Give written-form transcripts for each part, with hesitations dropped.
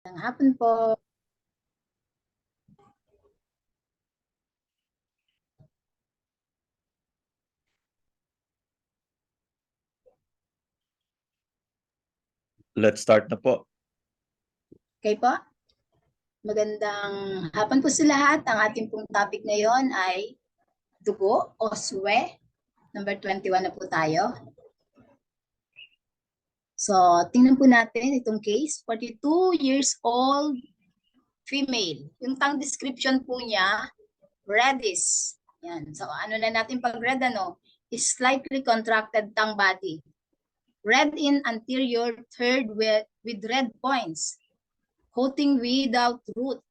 Magandang hapon po. Let's start na po. Okay po. Magandang hapon po sa lahat. Ang ating pong topic ngayon ay dugo o swe. Number 21 na po tayo. So, tingnan po natin itong case. 42 years old female. Yung tongue description po niya, reddish. Yan. So, ano na natin pag red, ano? Is slightly contracted tongue body. Red in anterior third with red points. Coating without root.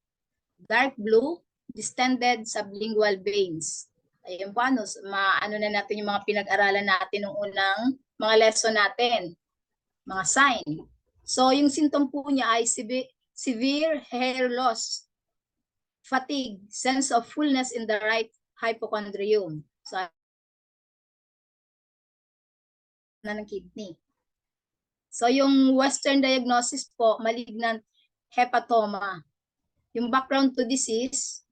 Dark blue, distended sublingual veins. Ayun po, ano na natin yung mga pinag-aralan natin nung unang mga lesson natin. Mga sign. So, yung symptom po niya ay severe hair loss, fatigue, sense of fullness in the right hypochondrium. So, ng kidney. So, yung Western diagnosis po, malignant hepatoma. Yung background to disease,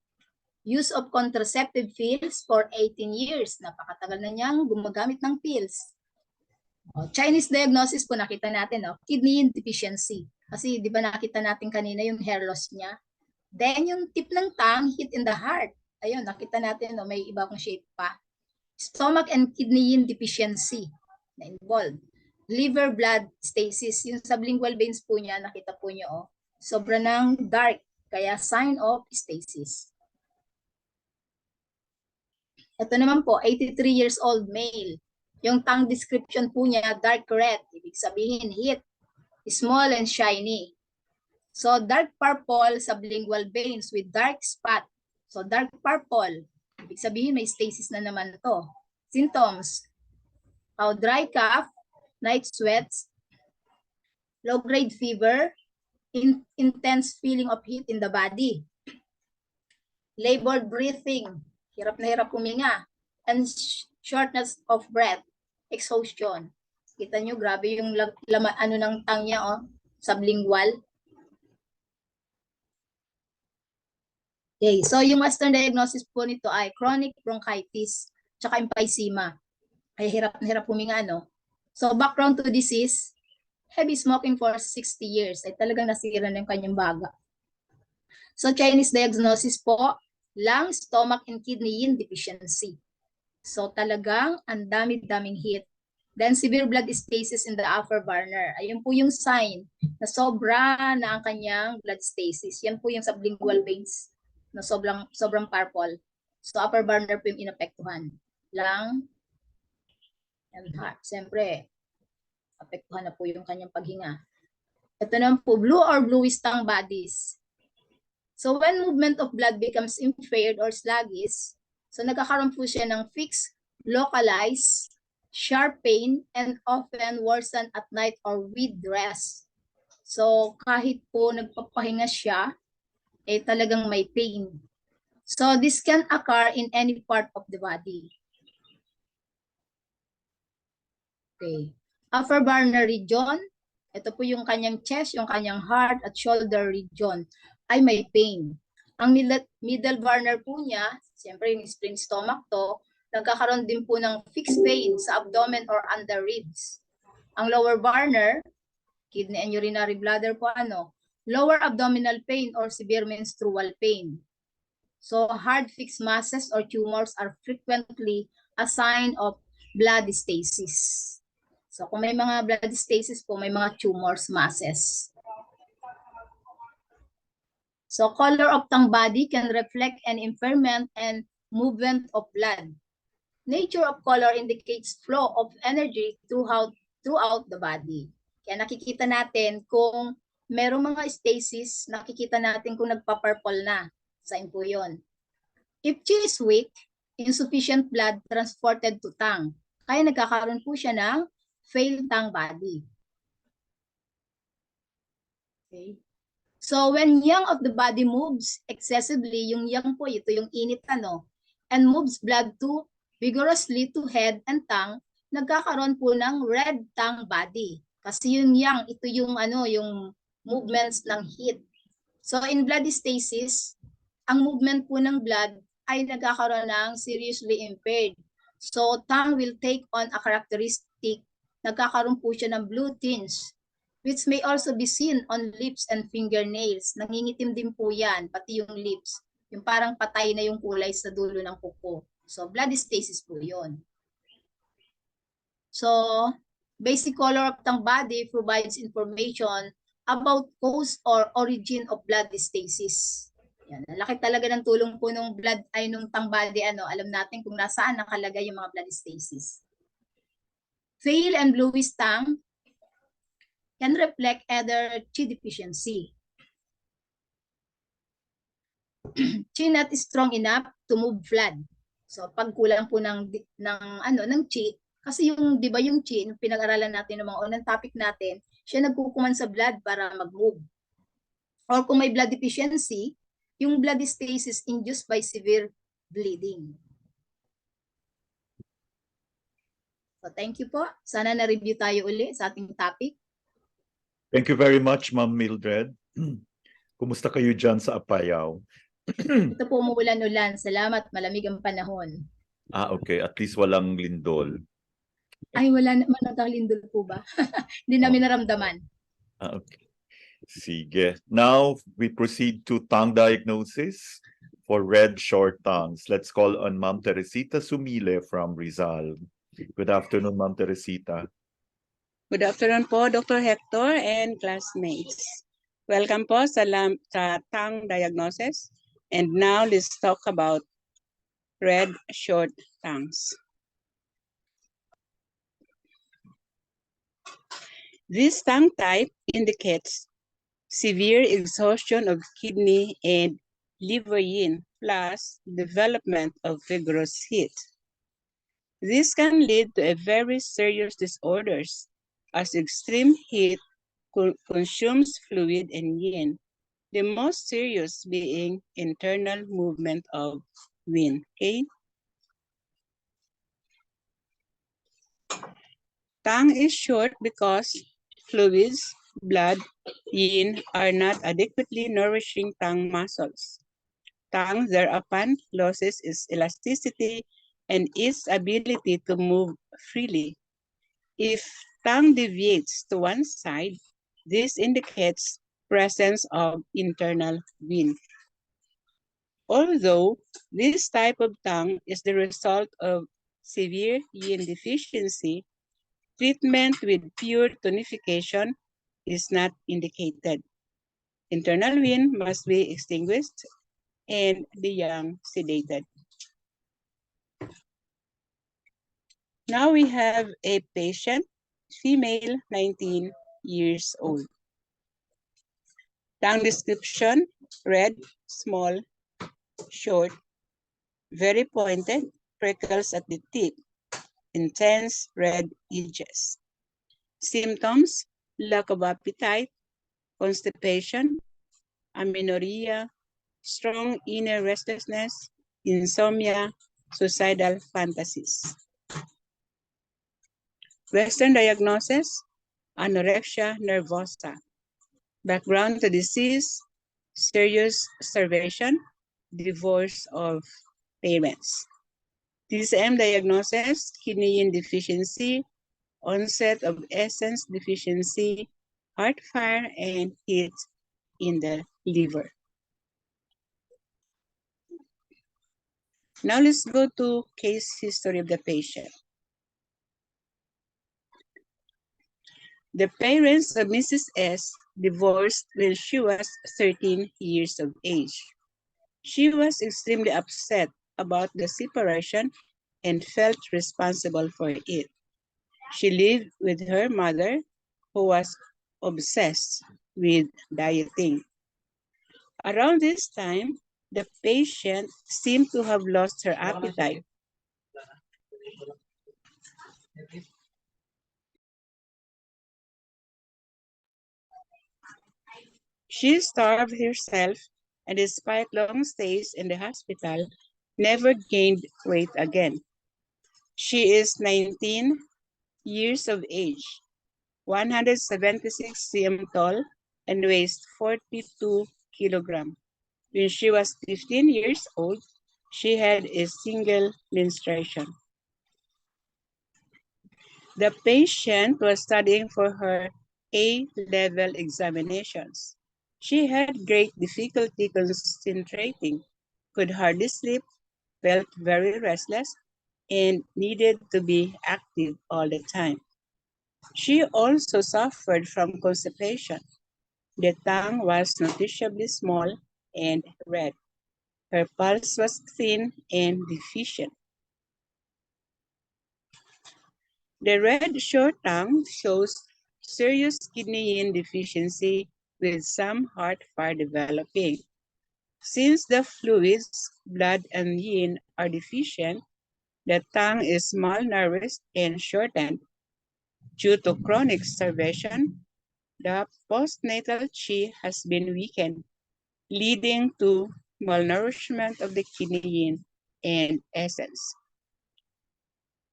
use of contraceptive pills for 18 years. Napakatagal na niyang gumagamit ng pills. Chinese diagnosis po nakita natin, kidney deficiency. Kasi di ba nakita natin kanina yung hair loss niya. Then yung tip ng tongue, hit in the heart. Ayun, nakita natin, may iba kong shape pa. Stomach and kidney deficiency na involved. Liver blood stasis. Yung sublingual veins po niya, nakita po niyo, sobra ng dark. Kaya sign of stasis. Ito naman po, 83 years old male. Yung tongue description po niya, dark red. Ibig sabihin, heat. Small and shiny. So, dark purple sublingual veins with dark spot. So, dark purple. Ibig sabihin, may stasis na naman to. Symptoms. Dry cough, night sweats, low-grade fever, intense feeling of heat in the body. Labored breathing. Hirap na hirap huminga. And shortness of breath. Exhaustion. Kita nyo, grabe yung ano ng tongue niya, sublingual. Okay, so yung Western diagnosis po nito ay chronic bronchitis, tsaka emphysema. Ay hirap na hirap huminga, So background to disease, heavy smoking for 60 years. Ay talagang nasira na yung kanyang baga. So Chinese diagnosis po, lung, stomach, and kidney deficiency. So talagang ang dami-daming heat. Then severe blood stasis in the upper burner. Ayun po yung sign na sobra na ang kanyang blood stasis. Yan po yung sublingual veins na sobrang purple. So upper burner po yung inapektuhan. Lung and heart. Siyempre, apektuhan na po yung kanyang paghinga. Ito naman po, blue or bluish tongue bodies. So when movement of blood becomes impaired or sluggish, so nagkakaroon po siya ng fixed, localized, sharp pain, and often worsen at night or with rest. So kahit po nagpapahinga siya, talagang may pain. So this can occur in any part of the body. Okay. Upper burner region, ito po yung kanyang chest, yung kanyang heart at shoulder region ay may pain. Ang middle burner po niya, siyempre yung spleen stomach to, nagkakaroon din po ng fixed pain sa abdomen or under ribs. Ang lower burner, kidney and urinary bladder po lower abdominal pain or severe menstrual pain. So hard fixed masses or tumors are frequently a sign of blood stasis. So kung may mga blood stasis po, may mga tumors, masses. So color of tongue body can reflect an impairment and movement of blood. Nature of color indicates flow of energy throughout the body. Kaya nakikita natin kung merong mga stasis, nakikita natin kung nagpa-purple na. Sign po yun. If chi is weak, insufficient blood transported to tongue. Kaya nagkakaroon po siya ng failed tongue body. Okay. So when yang of the body moves excessively, yung yang po, ito yung init and moves blood vigorously to head and tongue, nagkakaroon po ng red tongue body. Kasi yung yang, ito yung yung movements ng heat. So in blood stasis, ang movement po ng blood ay nagkakaroon ng seriously impaired. So tongue will take on a characteristic, nagkakaroon po siya ng blue tinge, which may also be seen on lips and fingernails. Nangingitim din po yan, pati yung lips. Yung parang patay na yung kulay sa dulo ng kuko. So blood stasis po yon. So basic color of tongue body provides information about cause or origin of blood stasis. Yan, laki talaga ng tulong po nung blood ay nung tongue body, alam natin kung nasaan nakalagay yung mga blood stasis. Pale and bluish tongue can reflect either Chi deficiency. Chi not strong enough to move blood. So pag kulang po ng Chi, kasi yung 'di ba yung Chi, yung pinag-aralan natin ng mga unang topic natin, siya nagkukuman sa blood para mag-move. Or kung may blood deficiency, yung blood stasis induced by severe bleeding. So thank you po. Sana na-review tayo uli sa ating topic. Thank you very much, Ma'am Mildred. Kumusta kayo dyan sa Apayao? Ito po umuulan-ulan. Salamat, malamig ang panahon. Okay. At least walang lindol. Ay, wala naman natalindol po ba? Hindi namin naramdaman. Okay. Sige. Now, we proceed to tongue diagnosis for red short tongues. Let's call on Ma'am Teresita Sumile from Rizal. Good afternoon, Ma'am Teresita. Good afternoon po, Dr. Hector and classmates. Welcome po sa tongue diagnosis. And now let's talk about red short tongues. This tongue type indicates severe exhaustion of kidney and liver yin plus development of vigorous heat. This can lead to a very serious disorders as extreme heat consumes fluid and yin, the most serious being internal movement of yin. Okay? Tongue is short because fluids, blood, yin are not adequately nourishing tongue muscles. Tongue thereupon loses its elasticity and its ability to move freely. If tongue deviates to one side, this indicates presence of internal yin. Although this type of tongue is the result of severe yin deficiency, treatment with pure tonification is not indicated. Internal yin must be extinguished and the young sedated. Now we have a patient, female, 19 years old. Tongue description, red, small, short, very pointed, prickles at the tip, intense red edges. Symptoms, lack of appetite, constipation, amenorrhea, strong inner restlessness, insomnia, suicidal fantasies. Western diagnosis, anorexia nervosa. Background to disease, serious starvation, divorce of parents. TCM diagnosis, kidney yin deficiency, onset of essence deficiency, heart fire, and heat in the liver. Now let's go to case history of the patient. The parents of Mrs. S divorced when she was 13 years of age. She was extremely upset about the separation and felt responsible for it. She lived with her mother, who was obsessed with dieting. Around this time, the patient seemed to have lost her appetite. She starved herself, and despite long stays in the hospital, never gained weight again. She is 19 years of age, 176 cm tall, and weighs 42 kilogram. When she was 15 years old, she had a single menstruation. The patient was studying for her A-level examinations. She had great difficulty concentrating, could hardly sleep, felt very restless, and needed to be active all the time. She also suffered from constipation. The tongue was noticeably small and red. Her pulse was thin and deficient. The red short tongue shows serious kidney yin deficiency with some heart fire developing. Since the fluids, blood and yin are deficient, the tongue is malnourished and shortened. Due to chronic starvation, the postnatal qi has been weakened, leading to malnourishment of the kidney yin and essence.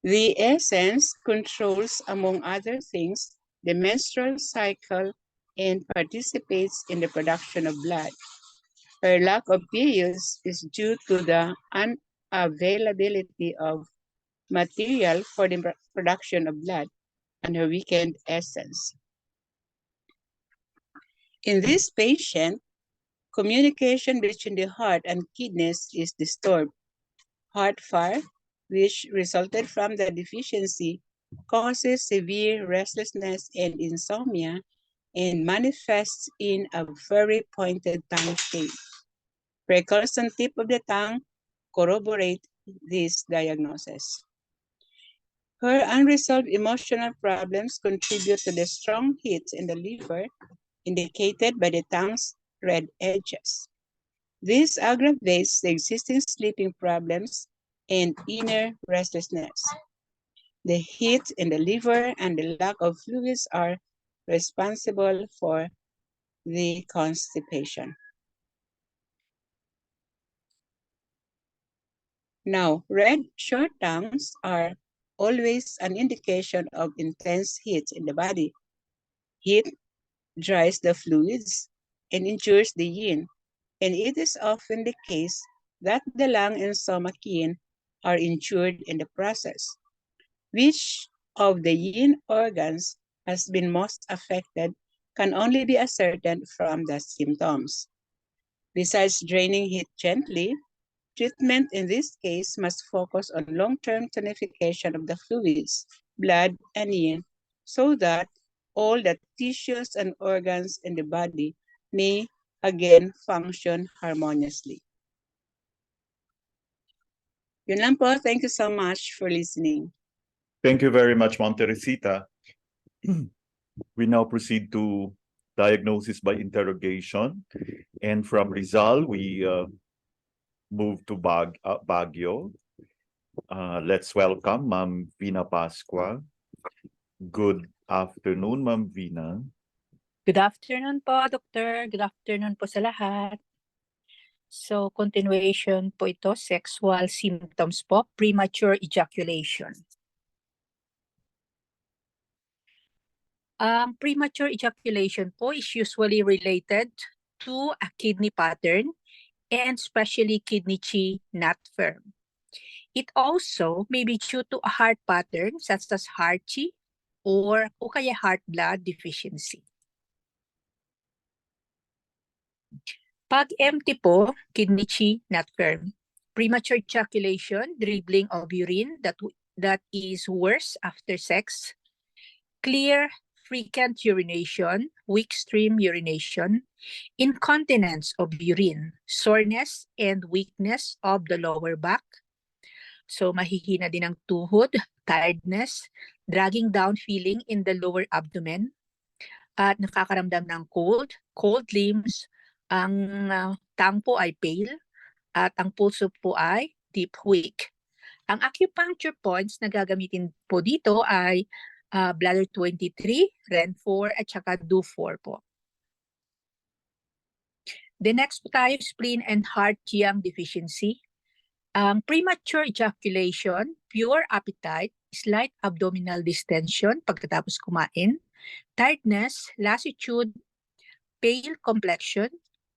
The essence controls, among other things, the menstrual cycle and participates in the production of blood. Her lack of periods is due to the unavailability of material for the production of blood and her weakened essence. In this patient, communication between the heart and kidneys is disturbed. Heart fire, which resulted from the deficiency, causes severe restlessness and insomnia and manifests in a very pointed tongue shape. Freckles on tip of the tongue corroborate this diagnosis. Her unresolved emotional problems contribute to the strong heat in the liver, indicated by the tongue's red edges. This aggravates the existing sleeping problems and inner restlessness. The heat in the liver and the lack of fluids are responsible for the constipation. Now, red short tongues are always an indication of intense heat in the body. Heat dries the fluids and injures the yin, and it is often the case that the lung and stomach yin are injured in the process. Which of the yin organs has been most affected can only be ascertained from the symptoms. Besides draining heat gently, treatment in this case must focus on long-term tonification of the fluids, blood, and yin, so that all the tissues and organs in the body may again function harmoniously. Yun lang po. Thank you so much for listening. Thank you very much, Ma'am Teresita. We now proceed to diagnosis by interrogation. And from Rizal, we move to Baguio. Let's welcome Ma'am Vina Pasqua. Good afternoon, Ma'am Vina. Good afternoon po, Doctor. Good afternoon po sa lahat. So, continuation po ito, sexual symptoms po, premature ejaculation. Premature ejaculation po is usually related to a kidney pattern and especially kidney qi not firm. It also may be due to a heart pattern such as heart qi or kaya heart blood deficiency. Pag empty po, kidney qi not firm. Premature ejaculation, dribbling of urine that is worse after sex. Clear, frequent urination, weak stream urination, incontinence of urine, soreness and weakness of the lower back. So mahihina din ang tuhod, tiredness, dragging down feeling in the lower abdomen, at nakakaramdam ng cold limbs, ang tongue po ay pale, at ang pulso po ay deep weak. Ang acupuncture points na gagamitin po dito ay bladder 23, REN 4, at saka DO 4 po. The next po tayo, spleen and heart qi deficiency. Ang premature ejaculation, pure appetite, slight abdominal distension pagkatapos kumain, tiredness, lassitude, pale complexion,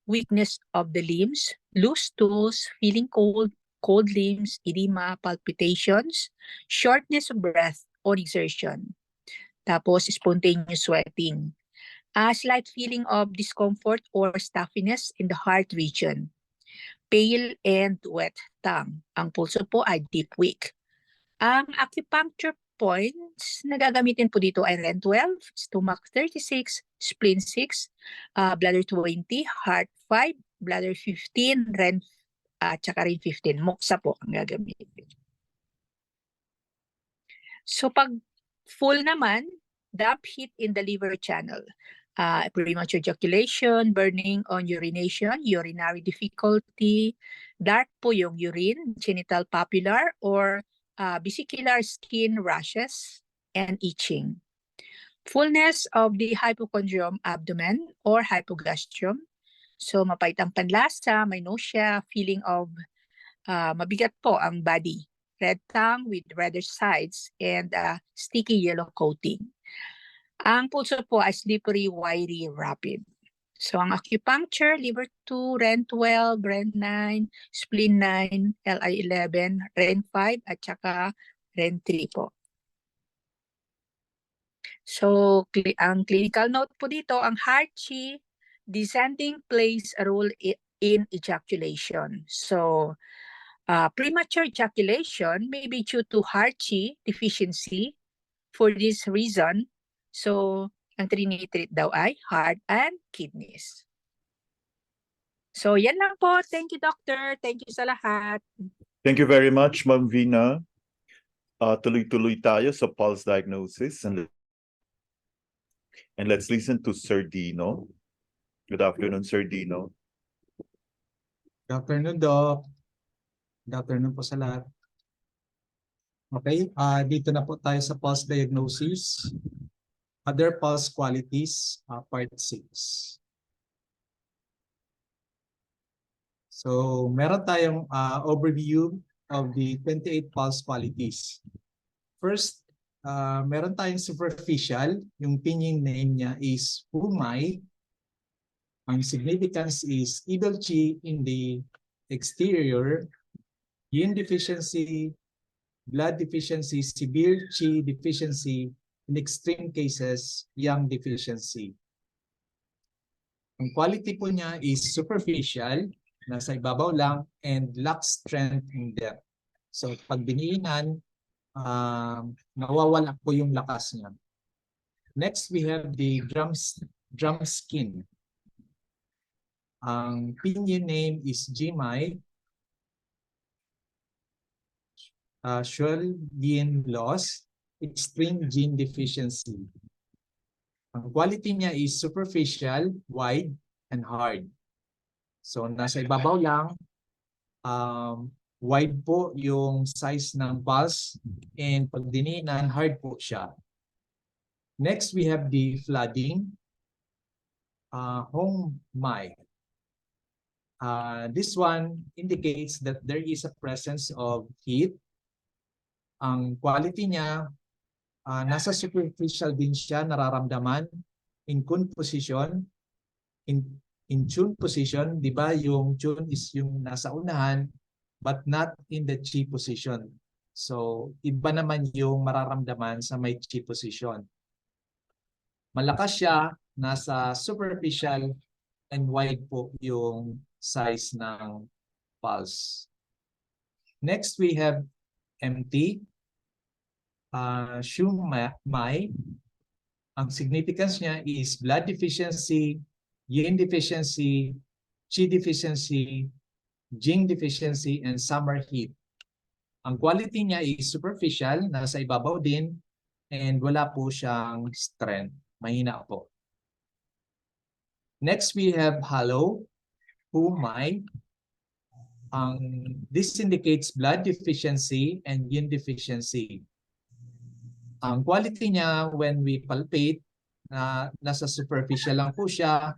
weakness of the limbs, loose stools, feeling cold, cold limbs, edema, palpitations, shortness of breath on exertion. Tapos spontaneous sweating. A slight feeling of discomfort or stuffiness in the heart region. Pale and wet tongue. Ang pulso po ay deep weak. Ang acupuncture points na gagamitin po dito ay REN 12, stomach 36, spleen 6, bladder 20, heart 5, bladder 15, REN tsaka REN 15. Moksa po ang gagamitin. So pag full naman, damp heat in the liver channel. Premature ejaculation, burning on urination, urinary difficulty, dark po yung urine, genital papular or vesicular skin rashes, and itching. Fullness of the hypochondrium abdomen or hypogastrium. So mapait ang panlasa, may nausea, feeling of mabigat po ang body. Red tongue with redder sides and sticky yellow coating. Ang pulso po ay slippery, wiry, rapid. So ang acupuncture, liver 2, REN 12, REN 9, spleen 9, LI 11, REN 5, at saka REN 3 po. So ang clinical note po dito, ang heart chi, descending plays a role in ejaculation. So premature ejaculation may be due to heart chi deficiency. For this reason, so ang trinitreat daw ay heart and kidneys. So yan lang po. Thank you, doctor. Thank you sa lahat. Thank you very much, Ma'am Vina. Tuloy-tuloy tayo sa pulse diagnosis and let's listen to Sir Dino. Good afternoon, Sir Dino. Good afternoon, Doc. Good afternoon po sa lahat. Okay, dito na po tayo sa pulse diagnosis. Other pulse qualities, part 6. So, meron tayong overview of the 28 pulse qualities. First, meron tayong superficial. Yung pinyin name niya is humay. Ang significance is evil chi in the exterior, yin deficiency, blood deficiency, severe chi deficiency, in extreme cases, yang deficiency. Ang quality po niya is superficial, nasa ibabaw lang, and lacks strength and depth. So pag biniinan, nawawala po yung lakas niya. Next, we have the drum skin. Ang pinyin name is Jimai. Shual yin loss, extreme gene deficiency. Ang quality niya is superficial, wide, and hard. So nasa ibabaw lang, wide po yung size ng pulse, and pag diniinan, hard po siya. Next, we have the flooding, hong mai. This one indicates that there is a presence of heat. Ang quality niya, nasa superficial din siya nararamdaman. In kun position, in tune position, di ba yung tune is yung nasa unahan, but not in the chi position. So, iba naman yung mararamdaman sa may chi position. Malakas siya, nasa superficial and wide po yung size ng pulse. Next, we have empty. Shumai. Ang significance niya is blood deficiency, yin deficiency, chi deficiency, jing deficiency, and summer heat. Ang quality niya is superficial, nasa ibabaw din, and wala po siyang strength. Mahina po. Next, we have hollow, humai. This indicates blood deficiency and yin deficiency. Ang quality niya when we palpate, nasa superficial lang po siya,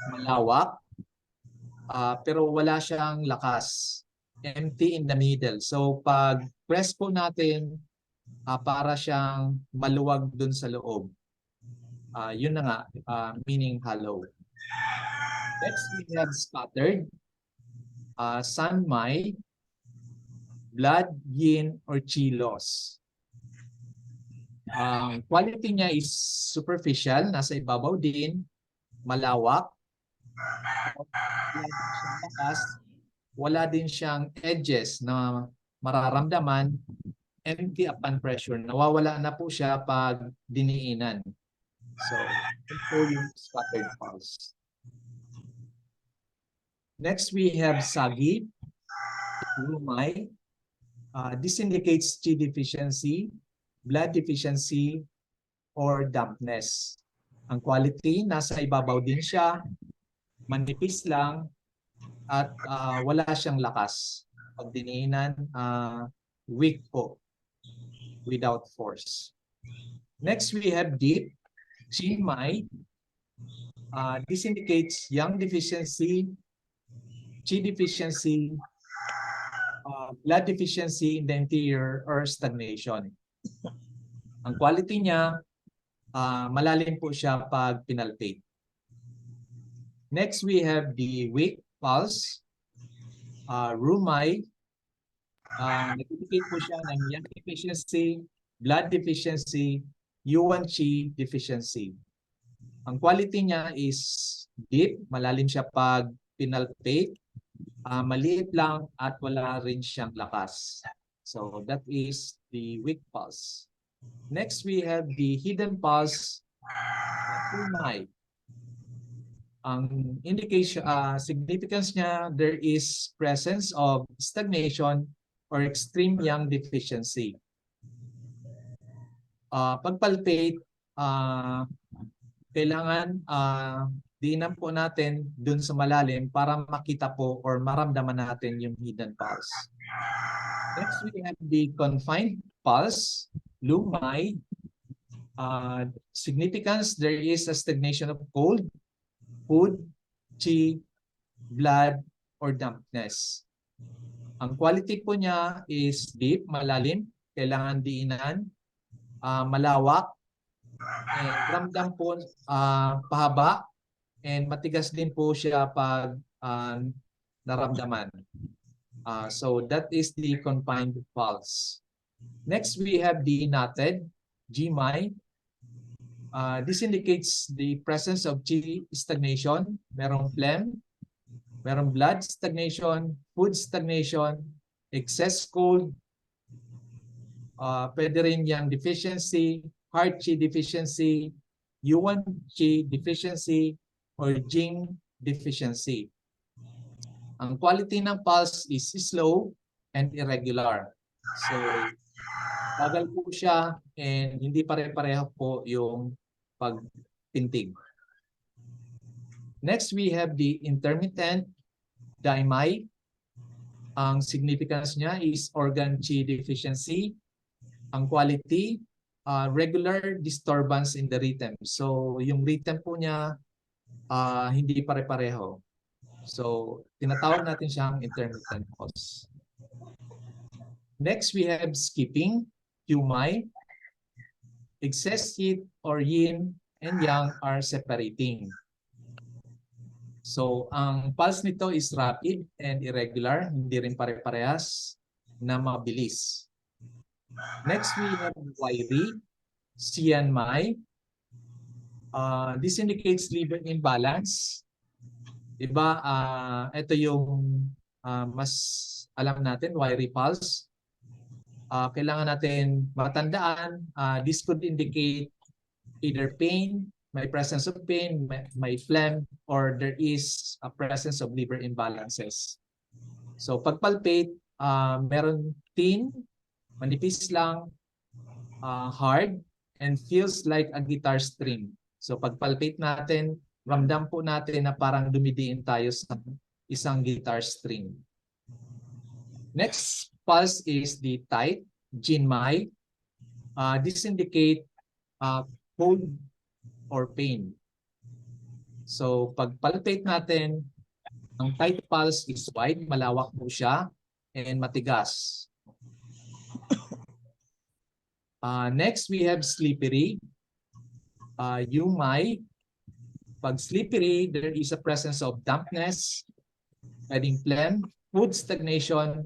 malawak, pero wala siyang lakas. Empty in the middle. So pag press po natin, para siyang maluwag dun sa loob. Yun na nga, meaning hollow. Next, we have scattered, sanmai, blood, yin, or chi loss. Ang quality niya is superficial, nasa ibabaw din, malawak, wala din siyang lakas, wala din siyang edges na mararamdaman, empty upon pressure. Nawawala na po siya pag diniinan. So, ito po yung scattered pulse. Next, we have sagi, lumay. This indicates chi deficiency, blood deficiency, or dampness. Ang quality, nasa ibabaw din siya, manipis lang, at wala siyang lakas. Pag diniinan, weak po, without force. Next, we have deep, chinmay. This indicates yang deficiency, chi deficiency, blood deficiency in the interior, or stagnation. Ang quality niya, malalim po siya pag pinalpate. Next, we have the weak pulse, rumay. Nag-indicate po siya ng yang deficiency, blood deficiency, yuan qi deficiency. Ang quality niya is deep, malalim siya pag pinalpate, maliit lang at wala rin siyang lakas. So that is the weak pulse. Next, we have the hidden pulse, umay. Ang indication, significance niya, there is presence of stagnation or extreme yang deficiency. Pagpalpate, kailangan diinan po natin dun sa malalim para makita po or maramdaman natin yung hidden pulse. Next, we have the confined pulse, lumay. Significance, there is a stagnation of cold, food, chi, blood, or dampness. Ang quality po niya is deep, malalim, kailangan diinan, malawak, and ramdam po pahaba, and matigas din po siya pag naramdaman. So that is the confined pulse. Next, we have the knotted, Gmai. This indicates the presence of chi stagnation, merong phlegm, merong blood stagnation, food stagnation, excess cold, pwede rin yang deficiency, heart chi deficiency, yuan chi deficiency, or jing deficiency. Ang quality ng pulse is slow and irregular. So, bagal po siya and hindi pare-pareho po yung pagpintig. Next, we have the intermittent daimai. Ang significance niya is organ chi deficiency. Ang quality, regular disturbance in the rhythm. So, yung rhythm po niya hindi pare-pareho. So, tinatawag natin siyang intermittent pulse. Next, we have skipping, humai. Excess heat or yin and yang are separating. So, ang pulse nito is rapid and irregular, hindi rin pare-parehas na mabilis. Next, we have wiry, sianmai. This indicates liver imbalance. Diba, ito yung mas alam natin, wiry pulse. Kailangan natin matandaan, this could indicate either pain, may presence of pain, may phlegm, or there is a presence of liver imbalances. So pagpalpate, meron thin, manipis lang, hard, and feels like a guitar string. So pagpalpate natin, ramdam po natin na parang dumidiin tayo sa isang guitar string. Next pulse is the tight, jinmai. This indicate cold or pain. So pag palpate natin, ang tight pulse is wide, malawak po siya, and matigas. Next, we have slippery, yumai. Pag slippery, there is a presence of dampness, pwedeng phlegm, food stagnation,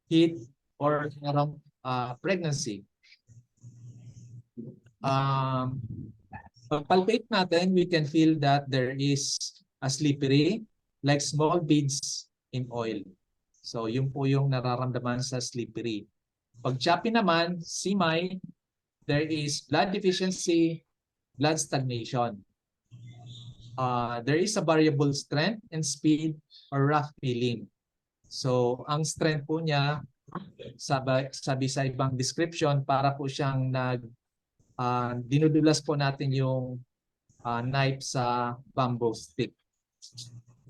heat, or pregnancy. Pag palpate natin, we can feel that there is a slippery, like small beads in oil. So yun po yung nararamdaman sa slippery. Pag choppy naman, semi, there is blood deficiency, blood stagnation. There is a variable strength and speed or rough feeling. So ang strength po niya, sabi sa ibang description, para po siyang dinudulas po natin yung knife sa bamboo stick.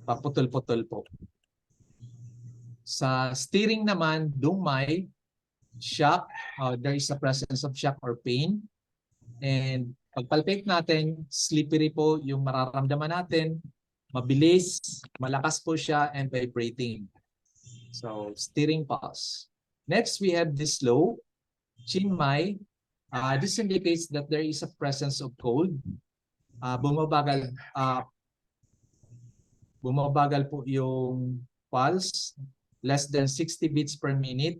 Paputol-putol po. Sa steering naman, dumay, shock, there is a presence of shock or pain. And pagpalpate natin, slippery po yung mararamdaman natin. Mabilis, malakas po siya, and vibrating. So, steering pulse. Next, we have this slow, chinmay. This indicates that there is a presence of cold. Bumabagal po yung pulse, less than 60 beats per minute.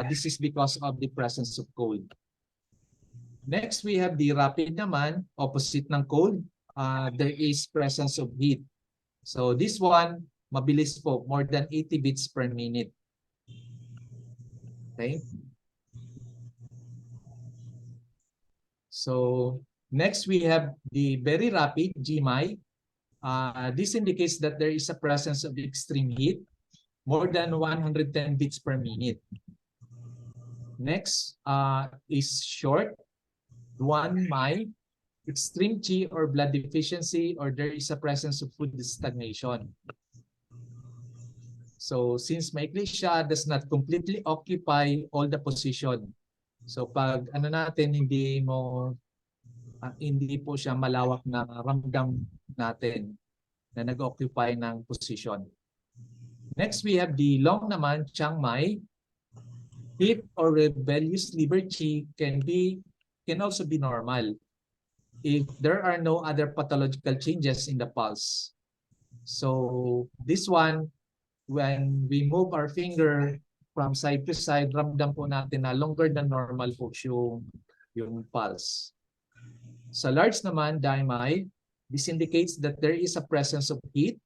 This is because of the presence of cold. Next, we have the rapid naman, opposite ng cold. There is presence of heat. So this one, mabilis po, more than 80 beats per minute. Okay. So next, we have the very rapid, GMI. This indicates that there is a presence of extreme heat, more than 110 beats per minute. Next is short, 1 my, extreme Qi or blood deficiency, or there is a presence of food stagnation. So since maikli siya, does not completely occupy all the position. So pag ano natin, hindi po siya malawak na ramdam natin na nag-occupy ng position. Next, we have the long naman, Chiang Mai. Heat or rebellious liver Qi can also be normal if there are no other pathological changes in the pulse. So this one, when we move our finger from side to side, ramdam po natin na longer than normal po yung pulse. Sa large naman, Daimai, this indicates that there is a presence of heat.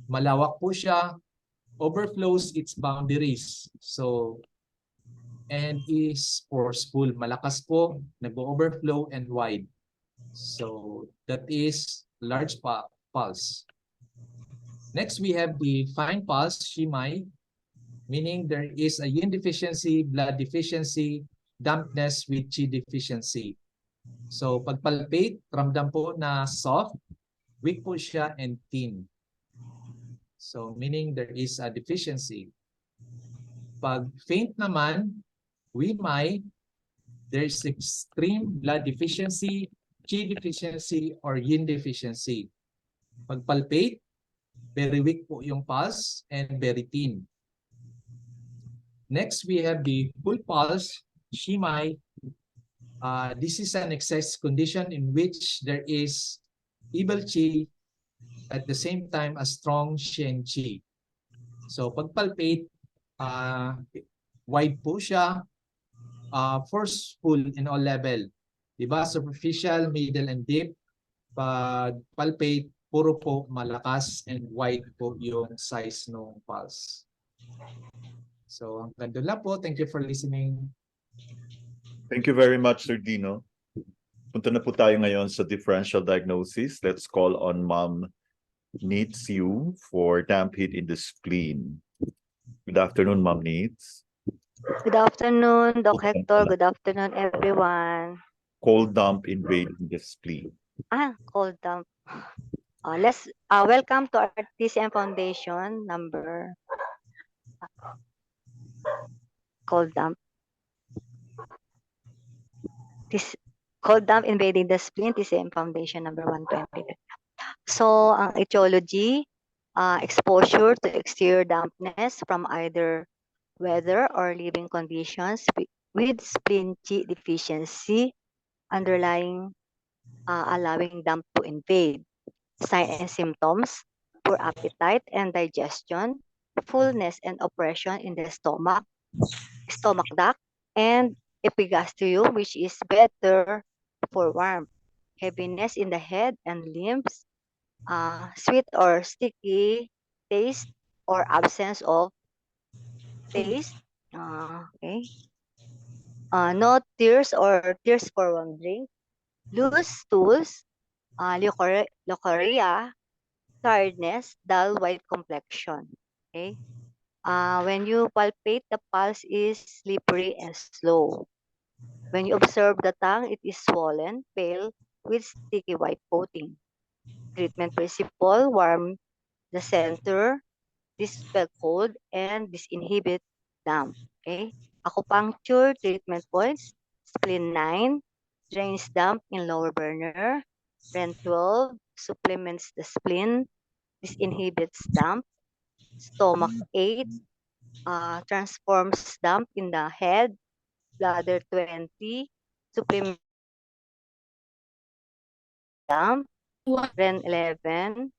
Malawak po siya, overflows its boundaries. So, and is forceful. Malakas po, nag-overflow and wide. So, that is large pulse. Next, we have the fine pulse, Shimai, meaning there is a yin deficiency, blood deficiency, dampness with Qi deficiency. So, pag palpate, ramdam po na soft, weak po siya, and thin. So, meaning there is a deficiency. Pag faint naman, Wimai, there is extreme blood deficiency, Qi deficiency, or yin deficiency. Pag palpate, very weak po yung pulse and very thin. Next, we have the full pulse, Shimai. This is an excess condition in which there is evil Qi at the same time a strong Shen Qi. So pag palpate, wide po siya, forceful in all level. Diba? Superficial, middle, and deep. Pag palpate, puro po malakas and wide po yung size ng pulse. So hanggang doon lang po. Thank you for listening. Thank you very much, Sir Dino. Punta na po tayo ngayon sa differential diagnosis. Let's call on Ma'am Needs you for damp heat in the spleen. Good afternoon, Ma'am Needs. Good afternoon, Doc Hector. Good afternoon, everyone. Cold damp invading the spleen. Cold dump. Welcome to our TCM Foundation number. Cold dump. This cold dump invading the spleen, TCM Foundation number 120. So, ang etiology, exposure to exterior dampness from either weather or living conditions with spleen Qi deficiency underlying allowing damp to invade. Signs and symptoms: poor appetite and digestion, fullness and oppression in the stomach duct, and epigastrium, which is better for warmth, heaviness in the head and limbs, sweet or sticky taste or absence of taste. Okay. No tears or tears for one drink, loose stools, leukorrhea, tiredness, dull white complexion. Okay. When you palpate, the pulse is slippery and slow. When you observe the tongue, it is swollen, pale, with sticky white coating. Treatment principle: warm the center, dispel cold, and disinhibit damp. Okay. Acupuncture treatment points: spleen 9, drains damp in lower burner. Ren 12, supplements the spleen, disinhibits damp. Stomach 8, transforms damp in the head. Bladder 20, supplements damp. Ren 11,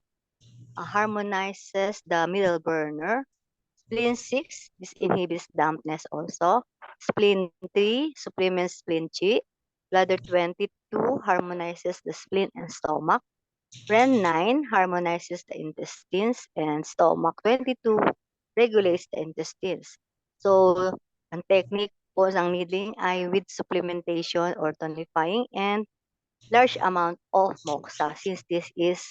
harmonizes the middle burner. Spleen 6, this inhibits dampness also. Spleen 3, supplements spleen chi. Bladder 22, harmonizes the spleen and stomach. Ren 9, harmonizes the intestines. And stomach 22, regulates the intestines. So, ang technique po ng needling ay with supplementation or tonifying and large amount of moxa since this is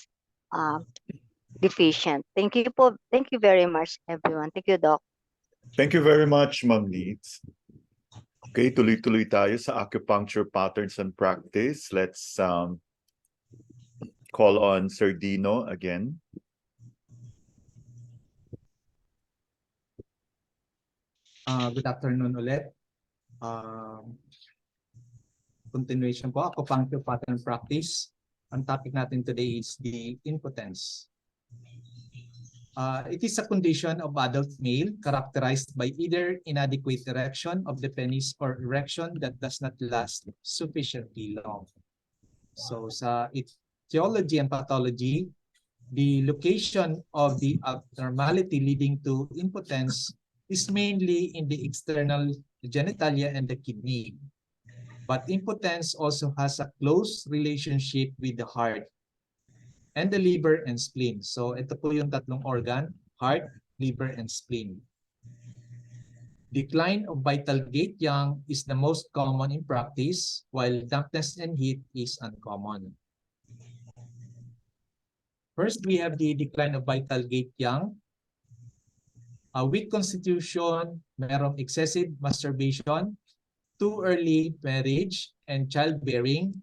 deficient. Thank you po. Thank you very much, everyone. Thank you, Doc. Thank you very much, Ma'am Needs. Okay, tuloy-tuloy tayo sa acupuncture patterns and practice. Let's call on Sir Dino again. Good afternoon ulit. Continuation po, acupuncture pattern practice. Ang topic natin today is the impotence. It is a condition of adult male characterized by either inadequate erection of the penis or erection that does not last sufficiently long. So sa etiology and pathology, the location of the abnormality leading to impotence is mainly in the external genitalia and the kidney. But impotence also has a close relationship with the heart and the liver and spleen. So ito po yung tatlong organ: heart, liver, and spleen. Decline of vital gait yang is the most common in practice, while dampness and heat is uncommon. First, we have the decline of vital gait yang. A weak constitution, merong excessive masturbation, too early marriage and childbearing,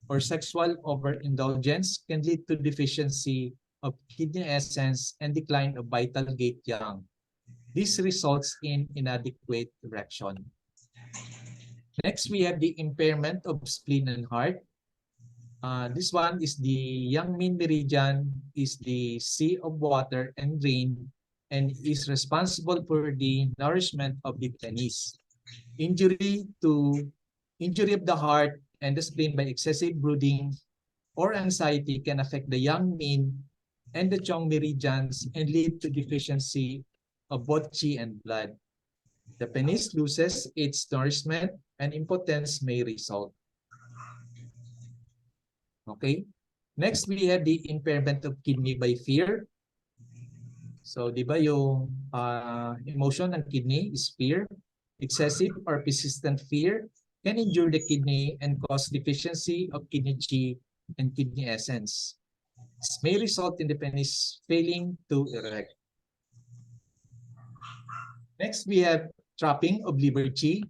or sexual overindulgence can lead to deficiency of kidney essence and decline of vital gait yang. This results in inadequate erection. Next, we have the impairment of spleen and heart. This one is the yang mean meridian, is the sea of water and rain, and is responsible for the nourishment of the penis. Injury of the heart and the spleen by excessive brooding or anxiety can affect the yang mean and the chong meridians and lead to deficiency of both qi and blood. The penis loses its nourishment and impotence may result. Okay. Next, we have the impairment of kidney by fear. So, di ba yung emotion ng kidney is fear? Excessive or persistent fear can injure the kidney and cause deficiency of kidney qi and kidney essence. This may result in the penis failing to erect. Next, we have trapping of liver qi.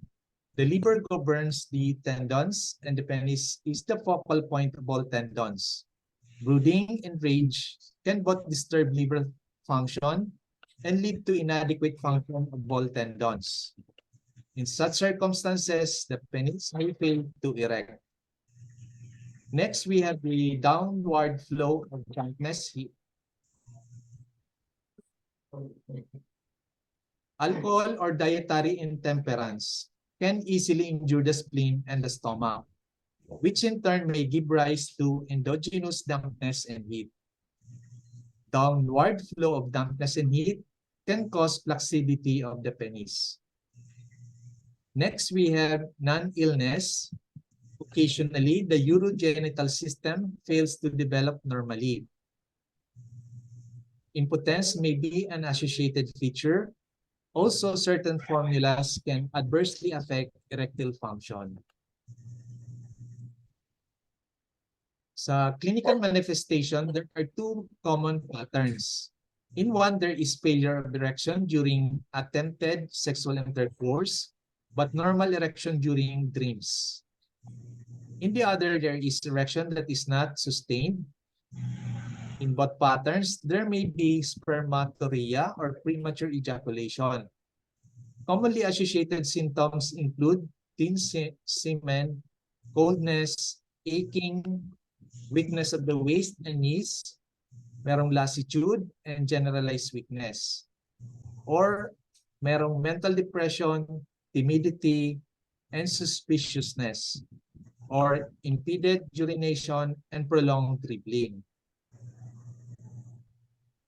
The liver governs the tendons and the penis is the focal point of all tendons. Brooding and rage can both disturb liver function and lead to inadequate function of all tendons. In such circumstances, the penis may fail to erect. Next, we have the downward flow of dampness. Alcohol or dietary intemperance can easily injure the spleen and the stomach, which in turn may give rise to endogenous dampness and heat. Downward flow of dampness and heat can cause flacidity of the penis. Next, we have non-illness. Occasionally, the urogenital system fails to develop normally. Impotence may be an associated feature. Also, certain formulas can adversely affect erectile function. Sa clinical manifestation, there are two common patterns. In one, there is failure of erection during attempted sexual intercourse, but normal erection during dreams. In the other, there is erection that is not sustained. In both patterns, there may be spermatoria or premature ejaculation. Commonly associated symptoms include thin semen, coldness, aching, weakness of the waist and knees, merong lassitude, and generalized weakness. Or merong mental depression, timidity, and suspiciousness, or impeded urination and prolonged dribbling.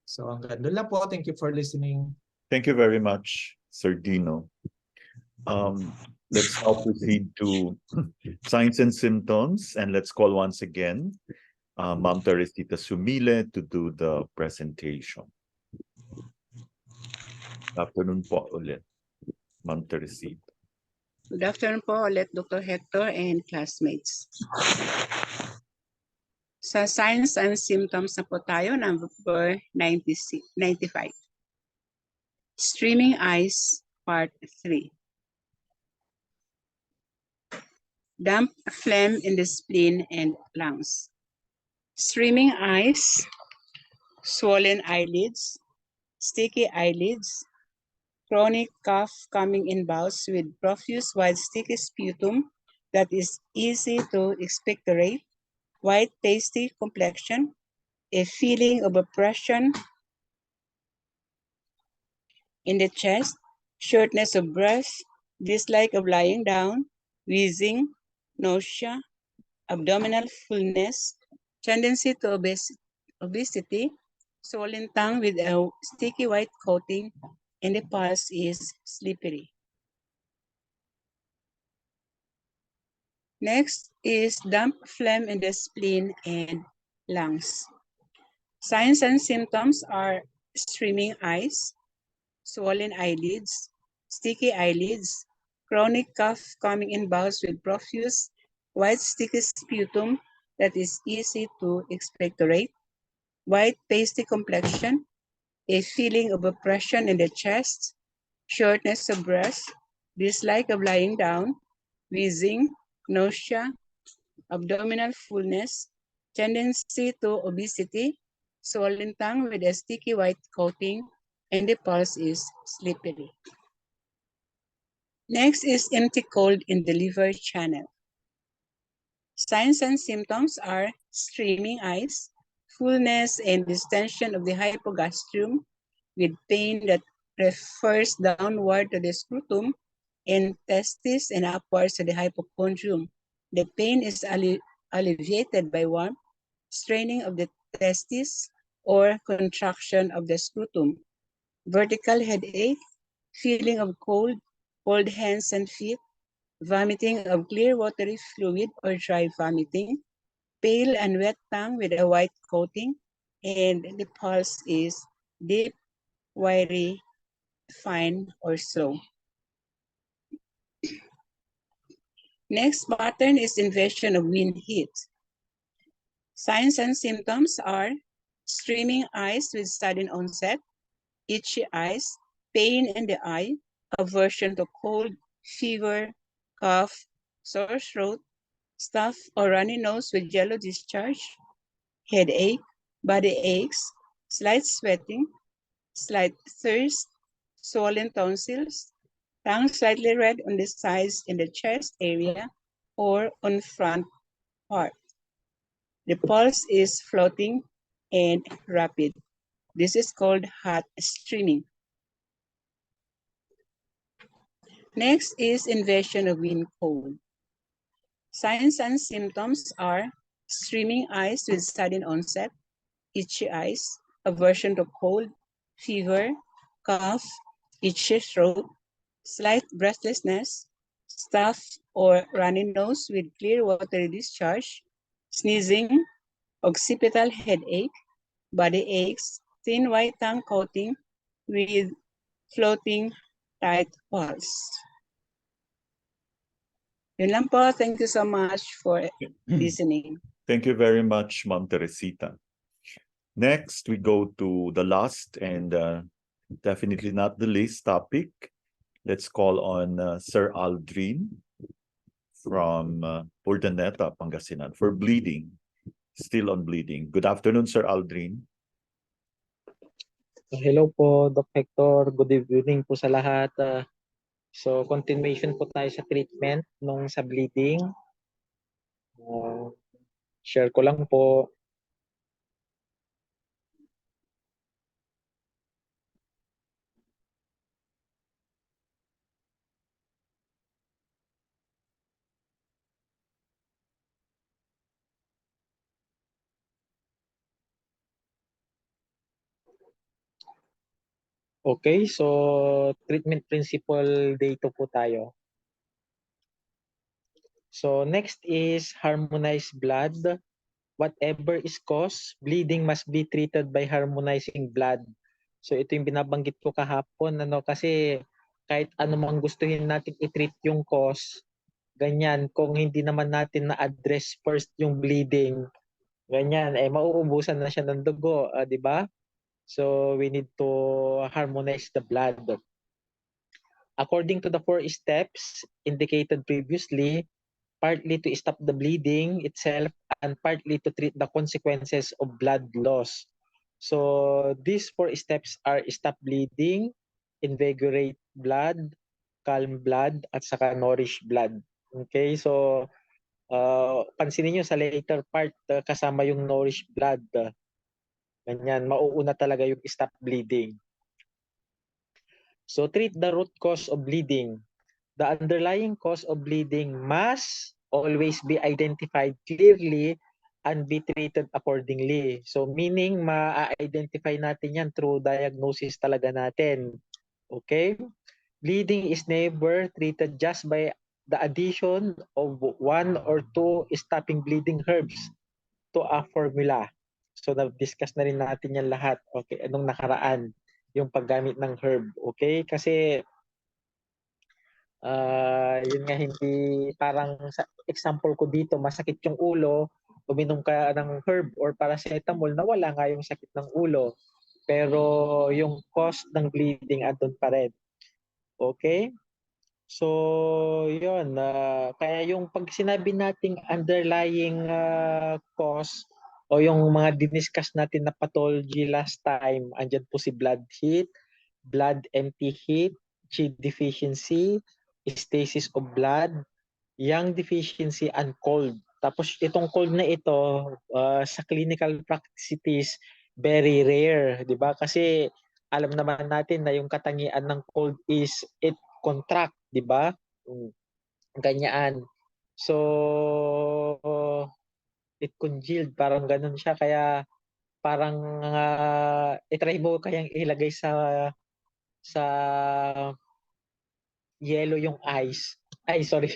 So hanggang doon lang po. Thank you for listening. Thank you very much, Sir Dino. Let's now proceed to signs and symptoms, and let's call once again Ma'am Teresita Sumile to do the presentation. Good afternoon po ulit, Ma'am Teresita. Good afternoon po ulit, Dr. Hector and classmates. Sa signs and symptoms na po tayo, number 95. Streaming eyes, part 3. Damp phlegm in the spleen and lungs. Streaming eyes, swollen eyelids, sticky eyelids, chronic cough coming in bouts with profuse white sticky sputum that is easy to expectorate, white pasty complexion, a feeling of oppression in the chest, shortness of breath, dislike of lying down, wheezing, nausea, abdominal fullness, tendency to obesity, swollen tongue with a sticky white coating, and the pulse is slippery. Next is damp phlegm in the spleen and lungs. Signs and symptoms are streaming eyes, swollen eyelids, sticky eyelids, chronic cough coming in bouts with profuse white sticky sputum that is easy to expectorate, white pasty complexion, a feeling of oppression in the chest, shortness of breath, dislike of lying down, wheezing, nausea, abdominal fullness, tendency to obesity, swollen tongue with a sticky white coating, and the pulse is slippery. Next is empty cold in the liver channel. Signs and symptoms are streaming eyes, fullness and distension of the hypogastrium with pain that refers downward to the scrotum and testis and upwards to the hypochondrium. The pain is alleviated by warmth, straining of the testis, or contraction of the scrotum. Vertical headache, feeling of cold hands and feet, vomiting of clear watery fluid or dry vomiting, pale and wet tongue with a white coating, and the pulse is deep, wiry, fine, or slow. Next pattern is invasion of wind heat. Signs and symptoms are streaming eyes with sudden onset, itchy eyes, pain in the eye, aversion to cold, fever, cough, sore throat, stuff or runny nose with yellow discharge, headache, body aches, slight sweating, slight thirst, swollen tonsils, tongue slightly red on the sides in the chest area or on front part. The pulse is floating and rapid. This is called hot streaming. Next is invasion of wind cold. Signs and symptoms are streaming eyes with sudden onset, itchy eyes, aversion to cold, fever, cough, itchy throat, slight breathlessness, stuff or runny nose with clear watery discharge, sneezing, occipital headache, body aches, thin white tongue coating with floating tight pulse. Yun lang po. Thank you so much for listening. Thank you very much, Ma'am Teresita. Next, we go to the last and definitely not the least topic. Let's call on Sir Aldrin from Urdaneta, Pangasinan for bleeding. Still on bleeding. Good afternoon, Sir Aldrin. Hello po, Doc Hector. Good evening po sa lahat. So, continuation po tayo sa treatment nung sa bleeding. Share ko lang po. Okay, so treatment principle day 2 po tayo. So next is harmonized blood. Whatever is cause, bleeding must be treated by harmonizing blood. So ito yung binabanggit ko kahapon, kasi kahit ano mang gustuhin natin i-treat yung cause, ganyan, kung hindi naman natin na-address first yung bleeding, ganyan, mauubusan na siya ng dugo, di ba? So we need to harmonize the blood. According to the 4 steps indicated previously, partly to stop the bleeding itself and partly to treat the consequences of blood loss. So these 4 steps are stop bleeding, invigorate blood, calm blood, at saka nourish blood. Okay, so pansinin nyo sa later part, kasama yung nourish blood. Ganyan, mauuna talaga yung stop bleeding. So treat the root cause of bleeding. The underlying cause of bleeding must always be identified clearly and be treated accordingly. So meaning ma-identify natin yan through diagnosis talaga natin. Okay? Bleeding is never treated just by the addition of 1 or 2 stopping bleeding herbs to a formula. So na-discuss na rin natin yan lahat. Okay, anong nakaraan yung paggamit ng herb. Okay? Kasi yun nga, hindi parang sa example ko dito, masakit yung ulo, uminom ka ng herb or paracetamol, nawala nga yung sakit ng ulo. Pero yung cause ng bleeding andun pa rin. Okay? So, yun. Kaya yung pag sinabi nating underlying cause o yung mga diniscuss natin na pathology last time, andyan po si blood heat, blood empty heat, Chi deficiency, stasis of blood, yang deficiency, and cold. Tapos itong cold na ito, sa clinical practice, very rare, di ba? Kasi alam naman natin na yung katangian ng cold is it contract, di ba? Ganyan. So, it congealed, parang ganun siya. Kaya parang itry mo kayang ilagay sa yellow yung ice. Ay, sorry.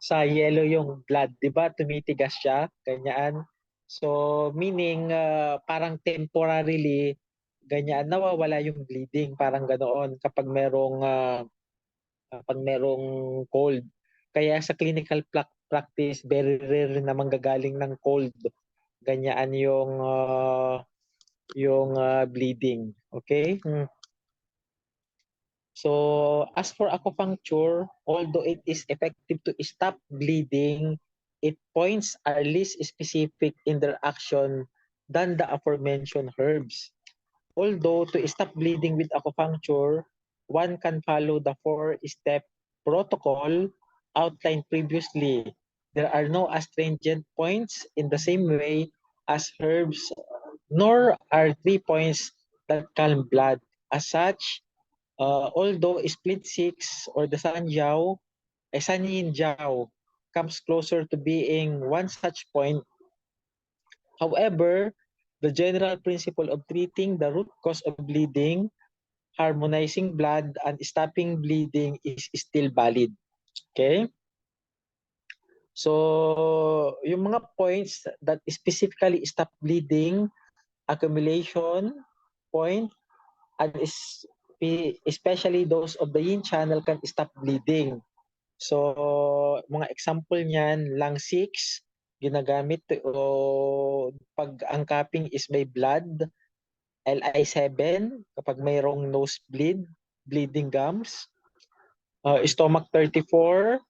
Sa yellow yung blood, 'di ba? Tumitigas siya, ganyan. So, meaning parang temporarily ganyan nawawala yung bleeding, parang ganoon kapag merong cold. Kaya sa clinical practice, very rare na manggagaling ng cold. Ganyan yung bleeding. Okay? So, as for acupuncture, although it is effective to stop bleeding, its points are less specific in their action than the aforementioned herbs. Although to stop bleeding with acupuncture, one can follow the 4-step protocol outlined previously. There are no astringent points in the same way as herbs, nor are 3 points that calm blood. As such, although split 6 or the Sanjiao, Sanyin Jiao comes closer to being one such point, however, the general principle of treating the root cause of bleeding, harmonizing blood, and stopping bleeding is still valid. Okay? So, yung mga points that specifically stop bleeding, accumulation point, and especially those of the yin channel can stop bleeding. So, mga example niyan, lung 6, ginagamit o pag ang cupping is by blood, LI7, kapag mayroong nosebleed, bleeding gums, stomach 34,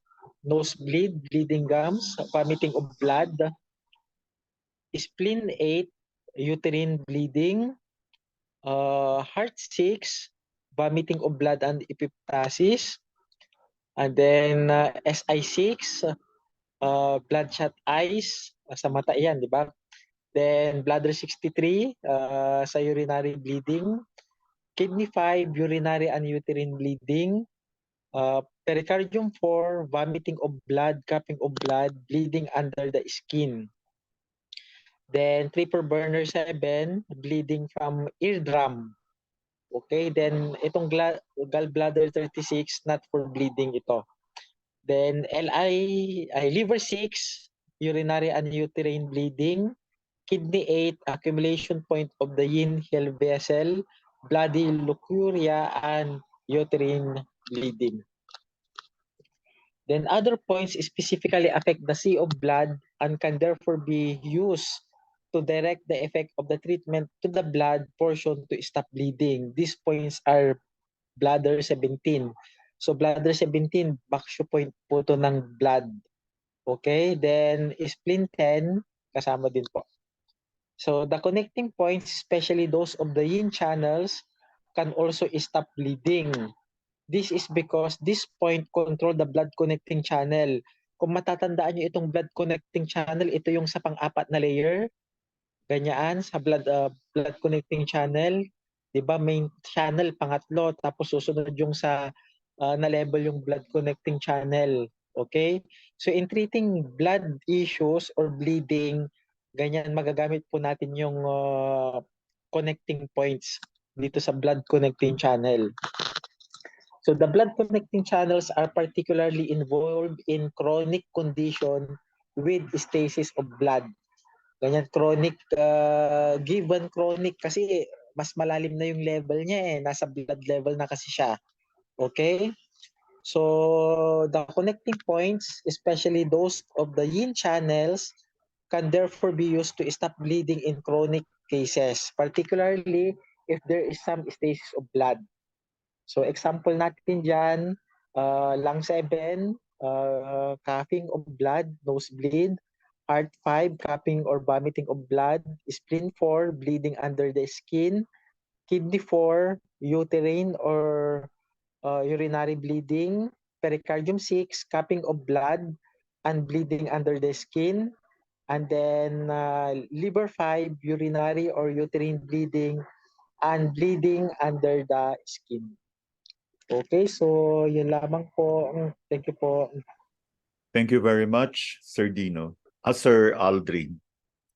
nosebleed, bleeding gums, vomiting of blood, spleen 8, uterine bleeding, heart 6, vomiting of blood and epistaxis, and then SI6, bloodshot eyes, sa mata yan, di ba? Then bladder 63, sa urinary bleeding, kidney 5, urinary and uterine bleeding, pericardium 4, vomiting of blood, cupping of blood, bleeding under the skin. Then triple burner 7, bleeding from eardrum. Okay, then itong gallbladder 36, not for bleeding ito. Then liver 6, urinary and uterine bleeding, kidney 8, accumulation point of the yin heal vessel, bloody leukorrhea, and uterine bleeding. Then other points specifically affect the sea of blood and can therefore be used to direct the effect of the treatment to the blood portion to stop bleeding. These points are bladder 17. So bladder 17, baksyo point po to ng blood. Okay, then spleen 10, kasama din po. So the connecting points, especially those of the yin channels, can also stop bleeding. This is because this point control the blood connecting channel. Kung matatandaan nyo itong blood connecting channel, ito yung sa pang-apat na layer. Ganyan, sa blood connecting channel. Diba, main channel, pangatlo. Tapos susunod yung sa na-level yung blood connecting channel. Okay? So in treating blood issues or bleeding, ganyan magagamit po natin yung connecting points dito sa blood connecting channel. So the blood connecting channels are particularly involved in chronic condition with stasis of blood. Ganyan, chronic, given chronic kasi mas malalim na yung level niya eh. Nasa blood level na kasi siya. Okay? So the connecting points, especially those of the yin channels, can therefore be used to stop bleeding in chronic cases, particularly if there is some stasis of blood. So example natin dyan, lung 7, coughing of blood, nosebleed, heart 5, coughing or vomiting of blood, spleen 4, bleeding under the skin, kidney 4, uterine or urinary bleeding, pericardium 6, coughing of blood and bleeding under the skin, and then liver 5, urinary or uterine bleeding and bleeding under the skin. Okay, so yun lamang po. Thank you po. Thank you very much, Sir Dino. Sir Aldrin.